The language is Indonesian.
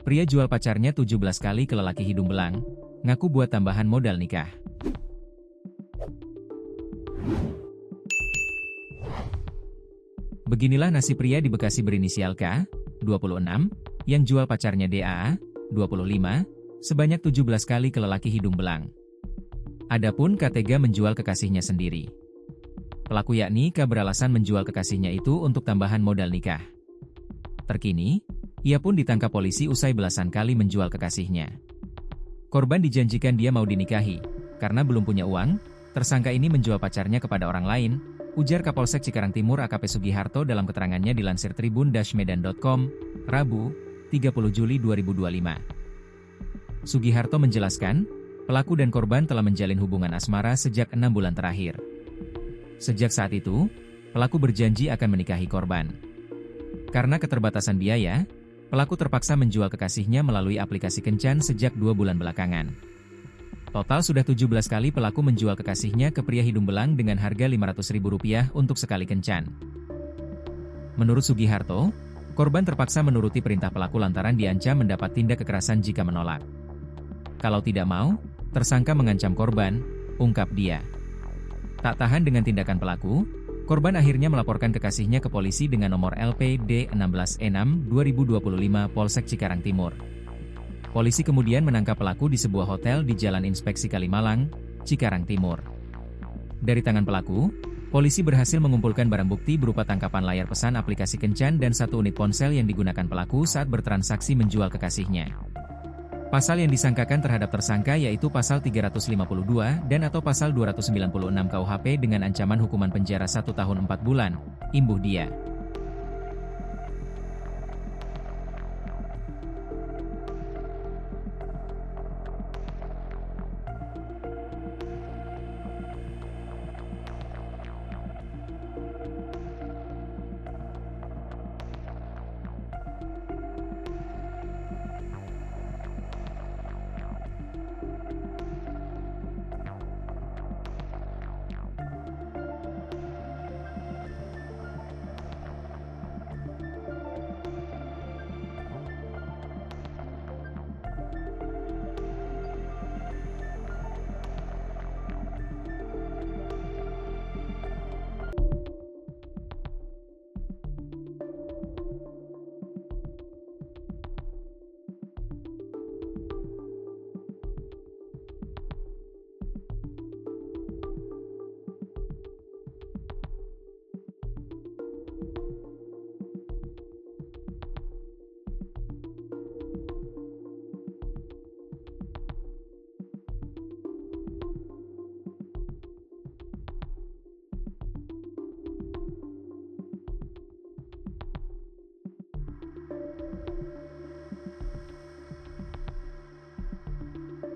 Pria jual pacarnya 17 kali ke lelaki hidung belang, ngaku buat tambahan modal nikah. Beginilah nasib pria di Bekasi berinisial K, 26, yang jual pacarnya DA, 25, sebanyak 17 kali ke lelaki hidung belang. Adapun K tega menjual kekasihnya sendiri. Pelaku yakni K beralasan menjual kekasihnya itu untuk tambahan modal nikah. Terkini, ia pun ditangkap polisi usai belasan kali menjual kekasihnya. Korban dijanjikan dia mau dinikahi. Karena belum punya uang, tersangka ini menjual pacarnya kepada orang lain, ujar Kapolsek Cikarang Timur AKP Sugiharto dalam keterangannya dilansir tribun-medan.com, Rabu, 30 Juli 2025. Sugiharto menjelaskan, pelaku dan korban telah menjalin hubungan asmara sejak 6 bulan terakhir. Sejak saat itu, pelaku berjanji akan menikahi korban. Karena keterbatasan biaya, pelaku terpaksa menjual kekasihnya melalui aplikasi kencan sejak 2 bulan belakangan. Total sudah 17 kali pelaku menjual kekasihnya ke pria hidung belang dengan harga Rp500.000 untuk sekali kencan. Menurut Sugiharto, korban terpaksa menuruti perintah pelaku lantaran diancam mendapat tindak kekerasan jika menolak. Kalau tidak mau, tersangka mengancam korban, ungkap dia. Tak tahan dengan tindakan pelaku, korban akhirnya melaporkan kekasihnya ke polisi dengan nomor LPD 16E6-2025 Polsek Cikarang Timur. Polisi kemudian menangkap pelaku di sebuah hotel di Jalan Inspeksi Kalimalang, Cikarang Timur. Dari tangan pelaku, polisi berhasil mengumpulkan barang bukti berupa tangkapan layar pesan aplikasi kencan dan 1 unit ponsel yang digunakan pelaku saat bertransaksi menjual kekasihnya. Pasal yang disangkakan terhadap tersangka yaitu Pasal 352 dan atau Pasal 296 KUHP dengan ancaman hukuman penjara 1 tahun 4 bulan, imbuh dia.